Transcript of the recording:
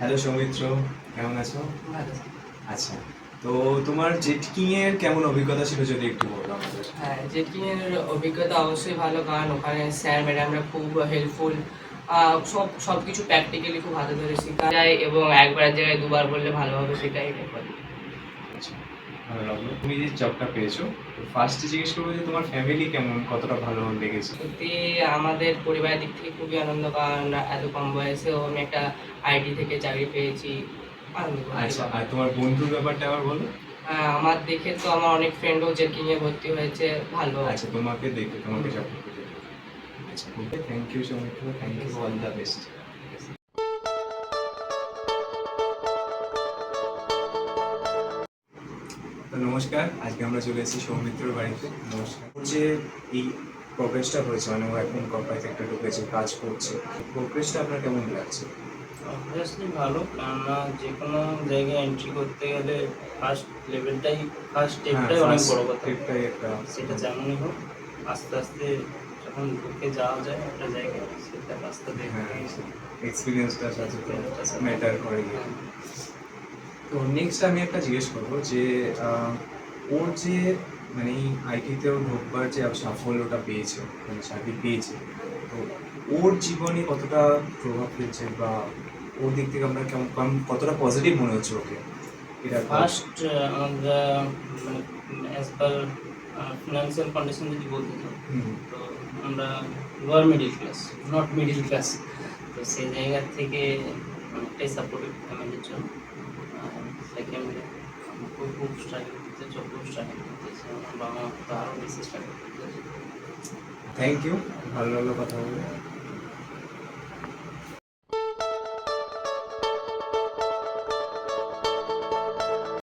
Hello Soumitra, কেমন আছো? ভালো। আচ্ছা, তো তোমার জেটকিং এর কেমন অভিজ্ঞতা ছিল যদি একটু বলো আমাদের। হ্যাঁ, জেটকিং এর অভিজ্ঞতা অবশ্যই ভালো, কারণ ওখানে স্যার ম্যাডামরা খুব হেল্পফুল। সবকিছু প্র্যাকটিক্যালি খুব হাতে ধরে শেখা যায় এবং একবারের জায়গায় দুবার বললে ভালোভাবে শেখাই যায়। আচ্ছা, ভালো লাগলো। তুমি যে জবটা পেয়েছো, তো ফার্স্টে জিজ্ঞেস করবো যে তোমার ফ্যামিলি কেমন, কতটা ভালো লেগেছে? সত্যি আমাদের পরিবারের দিক থেকে খুবই আনন্দ, কারণ এত কম বয়সেও আমি একটা আইটি থেকে চাকরি পেয়েছি। আনন্দ করছি আচ্ছা, বাবা। আর তোমার বন্ধুর ব্যাপারটা আবার বলো। আমার দেখে তো আমার অনেক ফ্রেন্ডও জেটকিং এ ভর্তি হয়েছে, ভালো। আচ্ছা, তোমাকে দেখে তোমাকে সাপোর্ট করতে। আচ্ছা, okay, thank you Soumitra, thank you, all the best. তো নমস্কার, আজকে আমরা চলে এসেছি সৌমিত্রর বাড়িতে। নমস্কার। ওর যে এই প্রোগ্রেসটা হয়েছে, মানে ও এখন কর্পোরেট সেক্টরে ঢুকেছে, কাজ করছে, প্রোগ্রেসটা আপনার কেমন লাগছে? অবভিয়াসলি ভালো, কেননা যে কোনো জায়গায় এন্ট্রি করতে গেলে ফার্স্ট লেভেলটাই, ফার্স্ট স্টেপটাই অনেক বড় কথা। এটাই একটা সেটা যেমনই হোক, আস্তে আস্তে যখন ঢুকে যাওয়া যায় একটা জায়গায়, সেটা রাস্তা হ্যাঁ, দেখে এক্সপিরিয়েন্সটা সাথে ম্যাটার করে গিয়ে। তো নেক্সট আমি একটা জিজ্ঞেস করবো যে ওর যে মানে এই আইটিতেও ঢোকবার যে সাফল্যটা পেয়েছে, মানে চাকরি পেয়েছে, তো ওর জীবনে কতটা প্রভাব ফেলছে, বা ওর দিক থেকে আমরা কতটা পজিটিভ মনে হচ্ছে ওকে এটা? ফার্স্ট আমরা মানে অ্যাজ পার ফিনান্সিয়াল কন্ডিশন যদি বলতে চাই, তো আমরা lower middle class, not middle class. তো সেই জায়গা থেকে অনেকটাই সাপোর্টিভ ফ্যামিলির জন্য। সেকেন্ড, আমাকেও খুব স্ট্রাগল করতে হচ্ছে, খুব স্ট্রাগল করতেছে, আমার বাবা মা তো আরও বেশি স্ট্রাগল করতেছে। থ্যাংক ইউ, ভালো লাগলো কথা বলে।